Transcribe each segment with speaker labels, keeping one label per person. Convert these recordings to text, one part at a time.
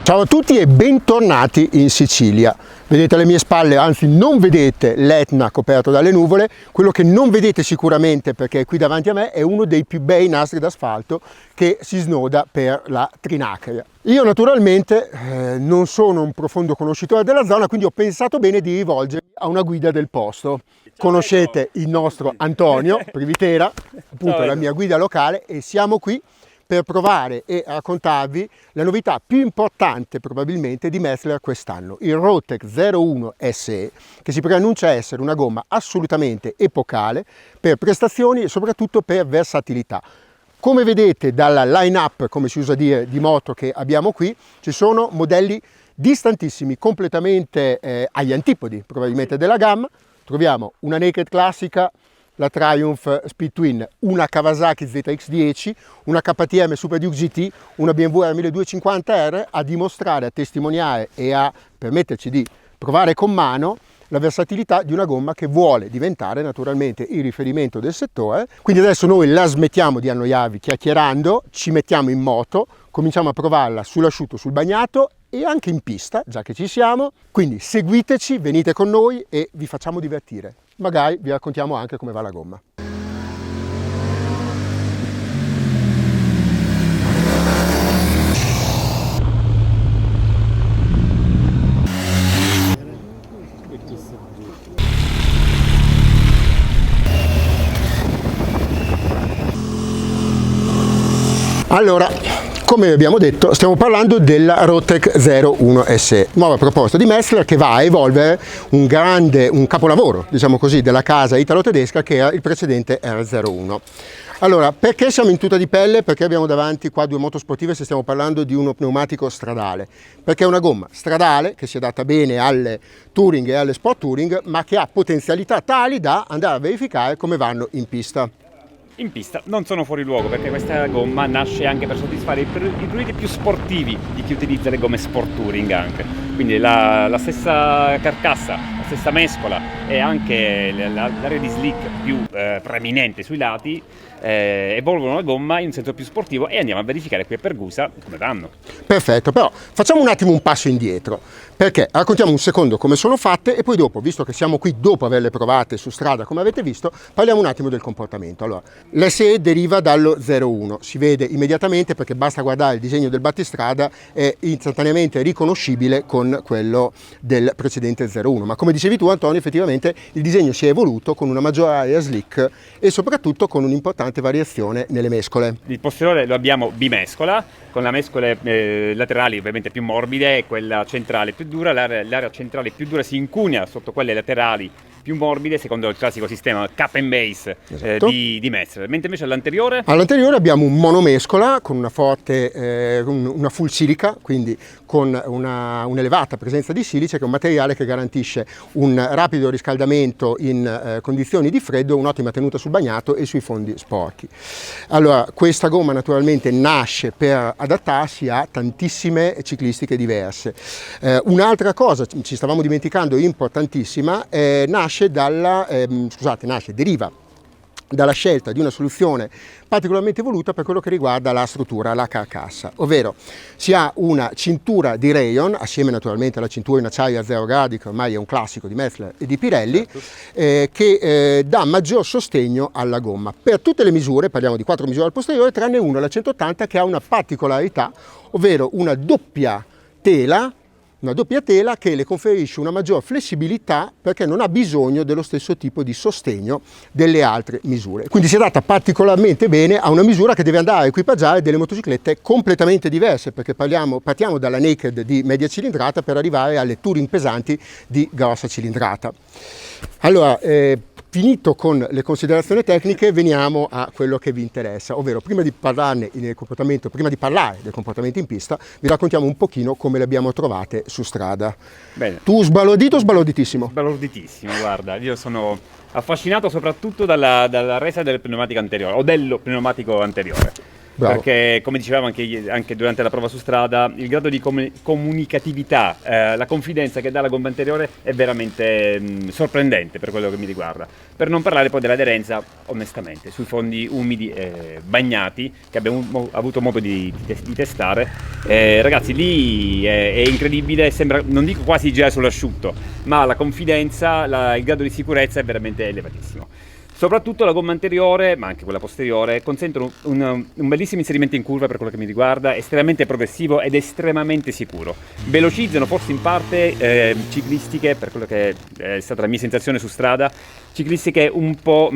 Speaker 1: Ciao a tutti e bentornati in Sicilia. Vedete alle mie spalle, anzi non vedete l'Etna coperto dalle nuvole, quello che non vedete sicuramente perché è qui davanti a me è uno dei più bei nastri d'asfalto che si snoda per la Trinacria. Io naturalmente non sono un profondo conoscitore della zona, quindi ho pensato bene di rivolgermi a una guida del posto. Conoscete il nostro Antonio Privitera, appunto la mia guida locale, e siamo qui per provare e raccontarvi la novità più importante probabilmente di Mezler quest'anno, il Roadtec 01 SE, che si preannuncia essere una gomma assolutamente epocale per prestazioni e soprattutto per versatilità. Come vedete dalla line-up, come si usa dire, di moto che abbiamo qui, ci sono modelli distantissimi, completamente agli antipodi probabilmente della gamma. Troviamo una naked classica, la Triumph Speed Twin, una Kawasaki ZX10, una KTM Super Duke GT, una BMW R1250R a dimostrare, a testimoniare e a permetterci di provare con mano la versatilità di una gomma che vuole diventare naturalmente il riferimento del settore. Quindi adesso noi la smettiamo di annoiarvi chiacchierando, ci mettiamo in moto, cominciamo a provarla sull'asciutto, sul bagnato e anche in pista, già che ci siamo. Quindi seguiteci, venite con noi e vi facciamo divertire. Magari vi raccontiamo anche come va la gomma. Allora, come abbiamo detto, stiamo parlando della Roadtec 01 SE, nuova proposta di Mezler che va a evolvere un capolavoro, diciamo così, della casa italo-tedesca che era il precedente R01. Allora, perché siamo in tuta di pelle? Perché abbiamo davanti qua due moto sportive se stiamo parlando di uno pneumatico stradale? Perché è una gomma stradale che si adatta bene alle touring e alle sport touring, ma che ha potenzialità tali da andare a verificare come vanno in pista.
Speaker 2: In pista non sono fuori luogo perché questa gomma nasce anche per soddisfare i pruriti più sportivi di chi utilizza le gomme sport touring anche. Quindi la stessa carcassa, la stessa mescola e anche l'area di slick più preminente sui lati evolvono la gomma in un senso più sportivo e andiamo a verificare qui a Pergusa come vanno.
Speaker 1: Perfetto, però facciamo un attimo un passo indietro perché raccontiamo un secondo come sono fatte e poi dopo, visto che siamo qui dopo averle provate su strada come avete visto, parliamo un attimo del comportamento. Allora, l'SE deriva dallo 01, si vede immediatamente perché basta guardare il disegno del battistrada, è istantaneamente riconoscibile con quello del precedente 01, ma come dicevi tu Antonio, effettivamente il disegno si è evoluto con una maggiore area slick e soprattutto con un'importante variazione nelle mescole.
Speaker 2: Il posteriore lo abbiamo bimescola, con le mescole laterali ovviamente più morbide e quella centrale più dura. L'area centrale più dura si incunea sotto quelle laterali più morbide secondo il classico sistema cap and base,
Speaker 1: esatto,
Speaker 2: di Mezler, mentre invece all'anteriore?
Speaker 1: All'anteriore abbiamo un monomescola con una forte, una full silica, quindi con un'elevata presenza di silice, che è un materiale che garantisce un rapido riscaldamento in condizioni di freddo, un'ottima tenuta sul bagnato e sui fondi sporchi. Allora, questa gomma naturalmente nasce per adattarsi a tantissime ciclistiche diverse. Un'altra cosa, ci stavamo dimenticando, importantissima, deriva dalla scelta di una soluzione particolarmente voluta per quello che riguarda la struttura, la carcassa, ovvero si ha una cintura di rayon, assieme naturalmente alla cintura in acciaio a 0 gradi, che ormai è un classico di Mezler e di Pirelli, che dà maggior sostegno alla gomma. Per tutte le misure, parliamo di 4 misure al posteriore, tranne una, la 180, che ha una particolarità, ovvero una doppia tela che le conferisce una maggior flessibilità perché non ha bisogno dello stesso tipo di sostegno delle altre misure. Quindi si adatta particolarmente bene a una misura che deve andare a equipaggiare delle motociclette completamente diverse, perché partiamo dalla naked di media cilindrata per arrivare alle touring pesanti di grossa cilindrata. Allora, finito con le considerazioni tecniche, veniamo a quello che vi interessa, ovvero prima di parlare del comportamento in pista, vi raccontiamo un pochino come le abbiamo trovate su strada.
Speaker 2: Bene.
Speaker 1: Tu sbalordito o sbalorditissimo?
Speaker 2: Sbalorditissimo, guarda, io sono affascinato soprattutto dalla resa del pneumatico anteriore o dello pneumatico anteriore.
Speaker 1: Bravo.
Speaker 2: Perché come dicevamo anche durante la prova su strada, il grado di comunicatività, la confidenza che dà la gomma anteriore è veramente sorprendente per quello che mi riguarda. Per non parlare poi dell'aderenza, onestamente, sui fondi umidi e bagnati che abbiamo avuto modo di testare, ragazzi, lì è incredibile, sembra, non dico quasi girare sull'asciutto, ma la confidenza, il grado di sicurezza è veramente elevatissimo. Soprattutto la gomma anteriore, ma anche quella posteriore, consentono un bellissimo inserimento in curva per quello che mi riguarda, estremamente progressivo ed estremamente sicuro. Velocizzano forse in parte ciclistiche, per quello che è stata la mia sensazione su strada, ciclistiche un po'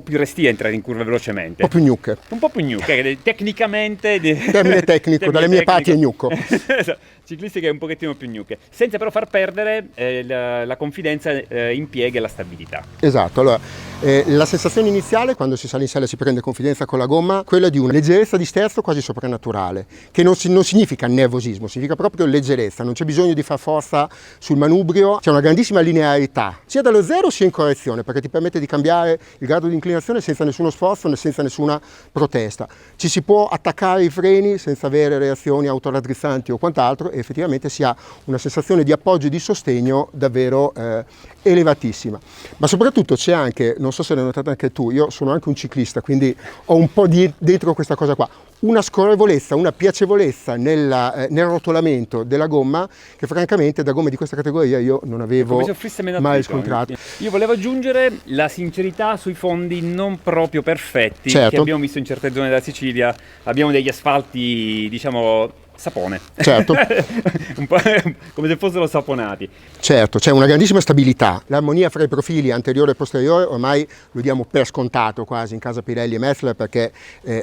Speaker 2: più restie a entrare in curva velocemente.
Speaker 1: Un po' più gnucche.
Speaker 2: Un po' più gnucche, tecnicamente...
Speaker 1: Termine tecnico, dalle mie parti è gnucco.
Speaker 2: Ciclistiche un pochettino più gnucche, senza però far perdere la confidenza in piega e la stabilità.
Speaker 1: Esatto, allora la sensazione iniziale quando si sale in sella e si prende confidenza con la gomma, quella di una leggerezza di sterzo quasi soprannaturale, che non significa nervosismo, significa proprio leggerezza, non c'è bisogno di far forza sul manubrio, c'è una grandissima linearità, sia dallo zero sia in correzione, perché ti permette di cambiare il grado di inclinazione senza nessuno sforzo né senza nessuna protesta. Ci si può attaccare i freni senza avere reazioni autoraddrizzanti o quant'altro, e effettivamente si ha una sensazione di appoggio e di sostegno davvero elevatissima. Ma soprattutto c'è anche, non so se l'hai notato anche tu, io sono anche un ciclista, quindi ho un po' dentro questa cosa qua, una scorrevolezza, una piacevolezza nel rotolamento della gomma che francamente da gomme di questa categoria io non avevo mai riscontrato.
Speaker 2: Io volevo aggiungere la sincerità sui fondi non proprio perfetti,
Speaker 1: certo,
Speaker 2: che abbiamo visto in certe zone della Sicilia. Abbiamo degli asfalti, diciamo, sapone,
Speaker 1: certo.
Speaker 2: un po' come se fossero saponati.
Speaker 1: Certo, c'è una grandissima stabilità, l'armonia fra i profili anteriore e posteriore ormai lo diamo per scontato quasi in casa Pirelli e Messler, perché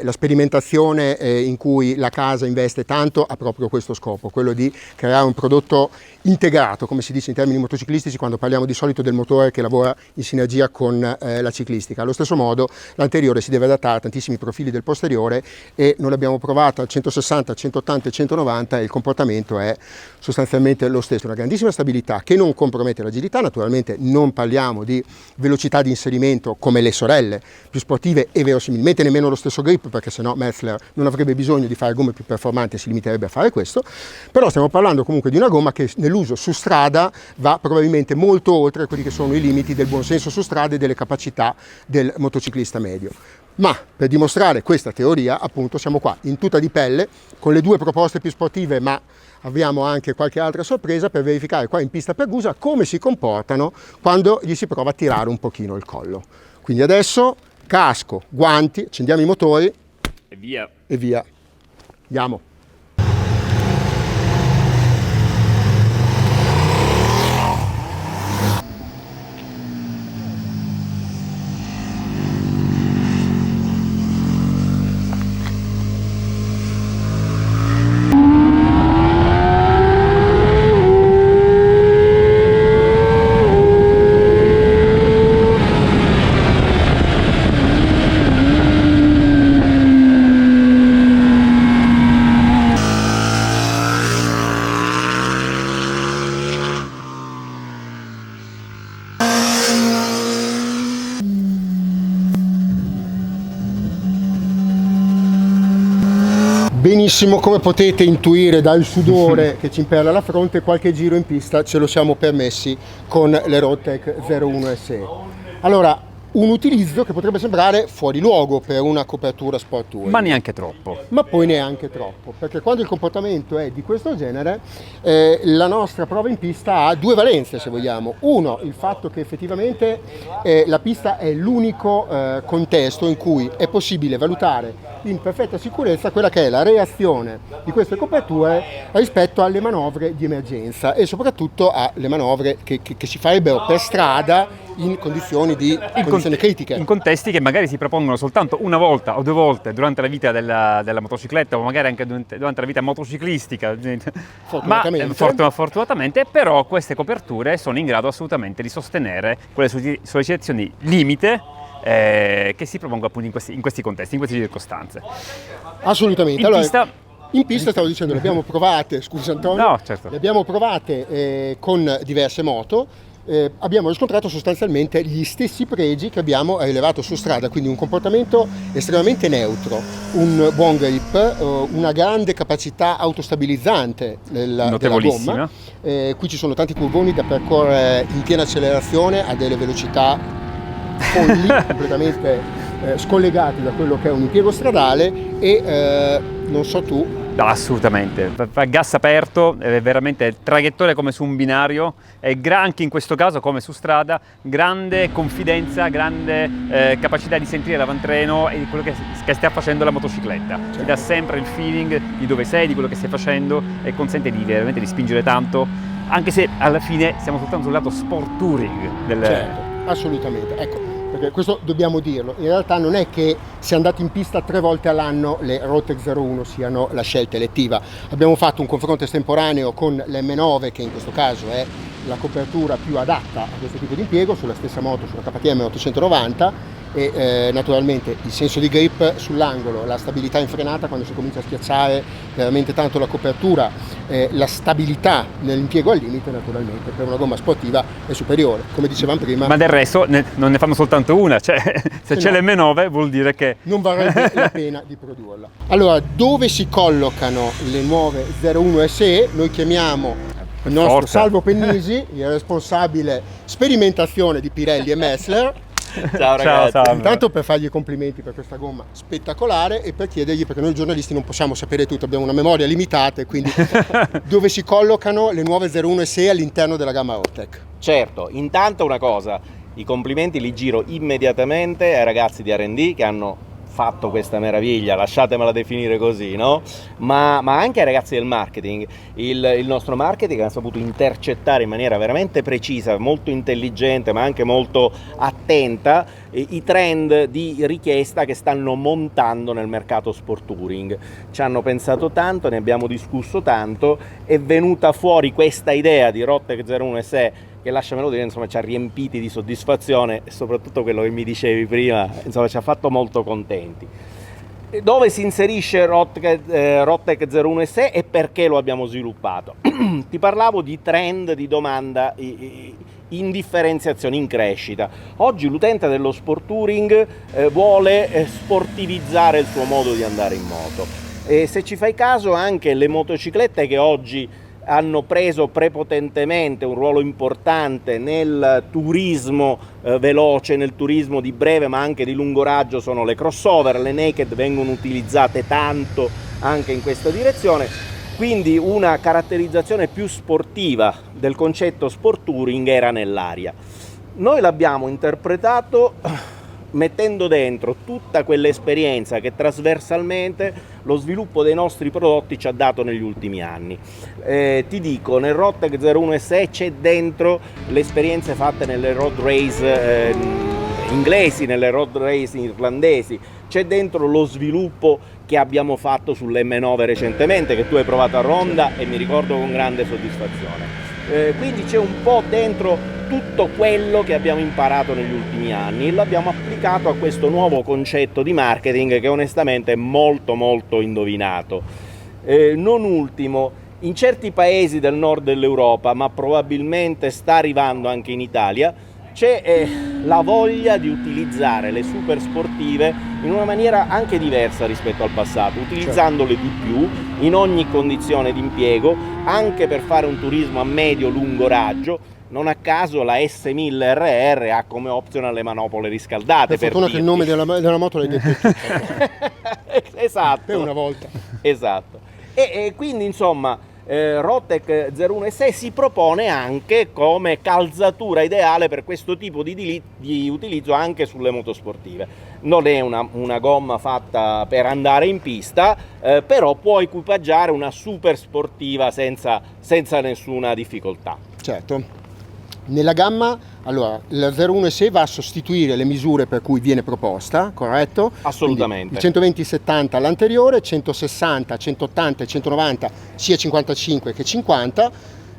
Speaker 1: la sperimentazione in cui la casa investe tanto ha proprio questo scopo, quello di creare un prodotto integrato, come si dice in termini motociclistici quando parliamo di solito del motore che lavora in sinergia con la ciclistica. Allo stesso modo l'anteriore si deve adattare a tantissimi profili del posteriore e noi l'abbiamo provata al 160, 180 e 190 e il comportamento è sostanzialmente lo stesso, una grandissima stabilità che non compromette l'agilità. Naturalmente non parliamo di velocità di inserimento come le sorelle più sportive e verosimilmente nemmeno lo stesso grip, perché sennò Messler non avrebbe bisogno di fare gomme più performanti e si limiterebbe a fare questo, però stiamo parlando comunque di una gomma che nell'uso su strada va probabilmente molto oltre quelli che sono i limiti del buonsenso su strada e delle capacità del motociclista medio. Ma per dimostrare questa teoria, appunto, siamo qua in tuta di pelle con le due proposte più sportive, ma abbiamo anche qualche altra sorpresa per verificare qua in pista Pergusa come si comportano quando gli si prova a tirare un pochino il collo. Quindi adesso casco, guanti, accendiamo i motori
Speaker 2: E via.
Speaker 1: e via. Andiamo. Benissimo, come potete intuire dal sudore che ci imperla la fronte, qualche giro in pista ce lo siamo permessi con le Roadtech 01 SE. Allora, un utilizzo che potrebbe sembrare fuori luogo per una copertura sport touring.
Speaker 2: Ma neanche troppo.
Speaker 1: Ma poi neanche troppo, perché quando il comportamento è di questo genere, la nostra prova in pista ha due valenze, se vogliamo. Uno, il fatto che effettivamente la pista è l'unico contesto in cui è possibile valutare in perfetta sicurezza quella che è la reazione di queste coperture rispetto alle manovre di emergenza e soprattutto alle manovre che si farebbero per strada in condizioni critiche.
Speaker 2: In contesti che magari si propongono soltanto una volta o due volte durante la vita della motocicletta o magari anche durante la vita motociclistica. Fortunatamente, però queste coperture sono in grado assolutamente di sostenere quelle sollecitazioni limite che si propongono appunto in questi contesti, in queste circostanze.
Speaker 1: Assolutamente. In pista stavo dicendo, le abbiamo provate, scusa Antonio,
Speaker 2: no, certo.
Speaker 1: Le abbiamo provate con diverse moto. abbiamo riscontrato sostanzialmente gli stessi pregi che abbiamo rilevato su strada, quindi un comportamento estremamente neutro, un buon grip, una grande capacità autostabilizzante della gomma. Qui ci sono tanti curvoni da percorrere in piena accelerazione a delle velocità folli, completamente scollegati da quello che è un impiego stradale e non so tu.
Speaker 2: No, assolutamente, gas aperto, è veramente traghettoria come su un binario, e anche in questo caso come su strada, grande confidenza, grande capacità di sentire l'avantreno e di quello che stia facendo la motocicletta.
Speaker 1: Certo.
Speaker 2: Ti dà sempre il feeling di dove sei, di quello che stai facendo, e consente veramente di spingere tanto, anche se alla fine siamo soltanto sul lato sport touring
Speaker 1: Certo, assolutamente, ecco. Perché questo dobbiamo dirlo, in realtà non è che se andate in pista 3 volte all'anno le Rotec 01 siano la scelta elettiva. Abbiamo fatto un confronto estemporaneo con l'M9, che in questo caso è la copertura più adatta a questo tipo di impiego, sulla stessa moto, sulla KTM 890, e naturalmente il senso di grip sull'angolo, la stabilità in frenata quando si comincia a schiacciare veramente tanto la copertura, la stabilità nell'impiego al limite naturalmente per una gomma sportiva è superiore, come dicevamo prima.
Speaker 2: Ma del resto non ne fanno soltanto una, cioè se c'è l'M9 vuol dire che
Speaker 1: non varrebbe la pena di produrla. Allora, dove si collocano le nuove 01 SE? Noi chiamiamo il nostro Salvo Pennisi, il responsabile sperimentazione di Pirelli e Messler.
Speaker 3: Ciao ragazzi.
Speaker 2: Ciao.
Speaker 1: Intanto per fargli i complimenti per questa gomma spettacolare e per chiedergli, perché noi giornalisti non possiamo sapere tutto, abbiamo una memoria limitata, e quindi dove si collocano le nuove 01 SE all'interno della gamma Rotec?
Speaker 3: Certo, intanto una cosa, i complimenti li giro immediatamente ai ragazzi di R&D che hanno fatto questa meraviglia, lasciatemela definire così, no? Ma anche ai ragazzi del marketing. Il nostro marketing ha saputo intercettare in maniera veramente precisa, molto intelligente, ma anche molto attenta, i trend di richiesta che stanno montando nel mercato sport touring. Ci hanno pensato tanto, ne abbiamo discusso tanto, è venuta fuori questa idea di Rotec 01 SE che, lasciamelo dire, insomma, ci ha riempiti di soddisfazione, e soprattutto quello che mi dicevi prima, insomma, ci ha fatto molto contenti. Dove si inserisce Rotec 01 SE e perché lo abbiamo sviluppato? Ti parlavo di trend di domanda in differenziazione, in crescita. Oggi l'utente dello sport touring vuole sportivizzare il suo modo di andare in moto, e se ci fai caso anche le motociclette che oggi hanno preso prepotentemente un ruolo importante nel turismo veloce, nel turismo di breve ma anche di lungo raggio, sono le crossover. Le naked vengono utilizzate tanto anche in questa direzione, quindi una caratterizzazione più sportiva del concetto sport touring era nell'aria. Noi l'abbiamo interpretato mettendo dentro tutta quell'esperienza che trasversalmente lo sviluppo dei nostri prodotti ci ha dato negli ultimi anni. Ti dico, nel Rotec 01 SE c'è dentro le esperienze fatte nelle road race inglesi, nelle road race irlandesi, c'è dentro lo sviluppo che abbiamo fatto sull'M9 recentemente, che tu hai provato a Ronda e mi ricordo con grande soddisfazione. Quindi c'è un po' dentro tutto quello che abbiamo imparato negli ultimi anni e l'abbiamo applicato a questo nuovo concetto di marketing che onestamente è molto molto indovinato. Non ultimo, in certi paesi del nord dell'Europa, ma probabilmente sta arrivando anche in Italia, c'è la voglia di utilizzare le super sportive in una maniera anche diversa rispetto al passato, utilizzandole di più in ogni condizione di impiego, anche per fare un turismo a medio-lungo raggio. Non a caso la S1000 RR ha come optional le manopole riscaldate.
Speaker 1: Per fortuna che il nome della moto l'hai detto tu.
Speaker 3: Esatto.
Speaker 1: Per una volta.
Speaker 3: Esatto. E quindi insomma Rotec 01 SE si propone anche come calzatura ideale per questo tipo di utilizzo anche sulle motosportive. Non è una gomma fatta per andare in pista, però può equipaggiare una super sportiva senza nessuna difficoltà.
Speaker 1: Certo. Nella gamma, allora, la 01 SE va a sostituire le misure per cui viene proposta, corretto?
Speaker 3: Assolutamente.
Speaker 1: Quindi il 120-70 all'anteriore, 160, 180 e 190 sia 55 che 50.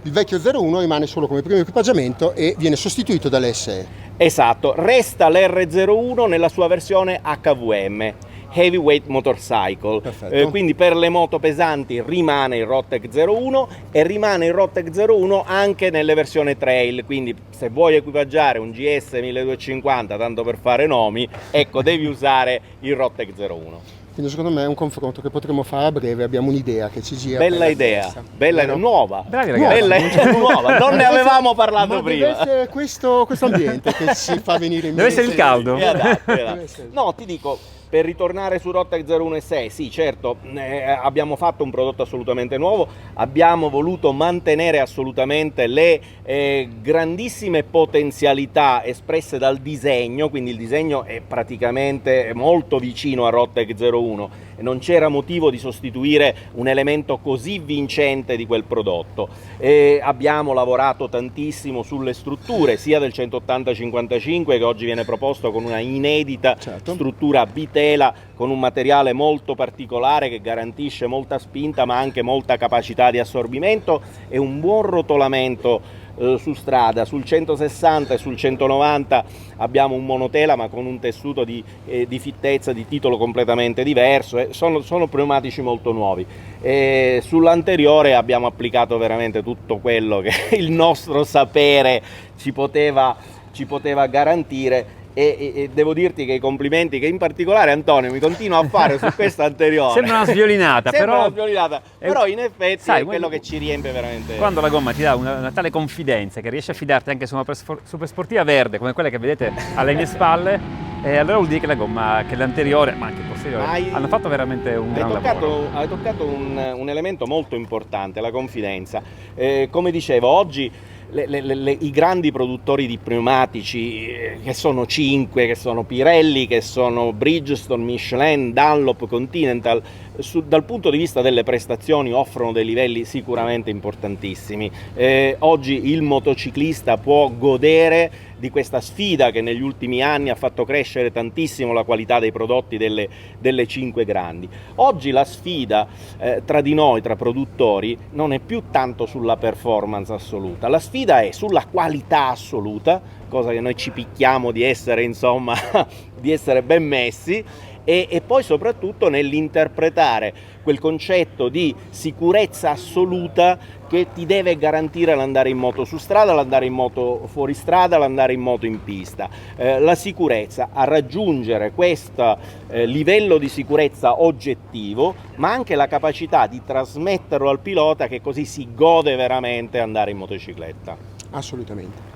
Speaker 1: Il vecchio 01 rimane solo come primo equipaggiamento e viene sostituito dall'SE.
Speaker 3: Esatto, resta l'R01 nella sua versione HVM. Heavyweight Motorcycle. Quindi per le moto pesanti rimane il Rottec 01 e rimane il Rottec 01 anche nelle versioni trail, quindi se vuoi equipaggiare un GS 1250, tanto per fare nomi, ecco, devi usare il Rottec 01.
Speaker 1: Quindi secondo me è un confronto che potremo fare a breve, abbiamo un'idea che ci gira.
Speaker 3: Bella idea, bella nuova.
Speaker 2: Bravi ragazzi.
Speaker 3: Bella nuova, non ne avevamo parlato prima.
Speaker 1: Deve essere questo ambiente che ci fa venire in mente.
Speaker 2: Deve essere il caldo.
Speaker 3: È adatto. No, ti dico, per ritornare su Rottec 01 e 6, sì, certo, abbiamo fatto un prodotto assolutamente nuovo, abbiamo voluto mantenere assolutamente le grandissime potenzialità espresse dal disegno, quindi il disegno è praticamente molto vicino a Rottec 01 e non c'era motivo di sostituire un elemento così vincente di quel prodotto. Abbiamo lavorato tantissimo sulle strutture, sia del 180-55 che oggi viene proposto con una inedita struttura bitela, con un materiale molto particolare che garantisce molta spinta ma anche molta capacità di assorbimento e un buon rotolamento su strada. Sul 160 e sul 190 abbiamo un monotela ma con un tessuto di fittezza, di titolo completamente diverso, sono pneumatici molto nuovi. Sull'anteriore abbiamo applicato veramente tutto quello che il nostro sapere ci poteva garantire. E devo dirti che i complimenti che in particolare Antonio mi continua a fare su questa anteriore
Speaker 2: sembra una sviolinata,
Speaker 3: però in effetti
Speaker 2: sai,
Speaker 3: è quello che ci riempie veramente.
Speaker 2: Quando la gomma ti dà una tale confidenza che riesci a fidarti anche su una super sportiva verde come quella che vedete alle mie spalle, allora vuol dire che la gomma, che l'anteriore ma anche il posteriore hanno fatto veramente un gran lavoro.
Speaker 3: Hai toccato un elemento molto importante, la confidenza. Come dicevo, oggi i grandi produttori di pneumatici, che sono 5, che sono Pirelli, che sono Bridgestone, Michelin, Dunlop, Continental, dal punto di vista delle prestazioni offrono dei livelli sicuramente importantissimi. Oggi il motociclista può godere di questa sfida che negli ultimi anni ha fatto crescere tantissimo la qualità dei prodotti delle 5 grandi. Oggi la sfida tra di noi, tra produttori, non è più tanto sulla performance assoluta, la sfida è sulla qualità assoluta, cosa che noi ci picchiamo di essere, insomma, di essere ben messi, e poi soprattutto nell'interpretare quel concetto di sicurezza assoluta che ti deve garantire l'andare in moto su strada, l'andare in moto fuori strada, l'andare in moto in pista. La sicurezza, a raggiungere questo livello di sicurezza oggettivo, ma anche la capacità di trasmetterlo al pilota, che così si gode veramente andare in motocicletta.
Speaker 1: Assolutamente.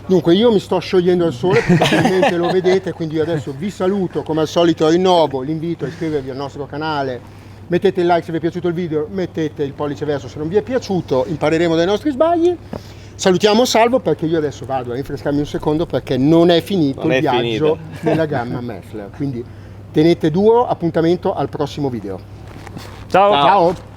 Speaker 1: Dunque io mi sto sciogliendo al sole, probabilmente lo vedete, quindi io adesso vi saluto, come al solito rinnovo l'invito a iscrivervi al nostro canale, mettete il like se vi è piaciuto il video, mettete il pollice verso se non vi è piaciuto, impareremo dai nostri sbagli. Salutiamo Salvo perché io adesso vado a rinfrescarmi un secondo perché non è finito il viaggio nella gamma Meffler, quindi tenete duro, appuntamento al prossimo video.
Speaker 2: Ciao!
Speaker 1: Ciao.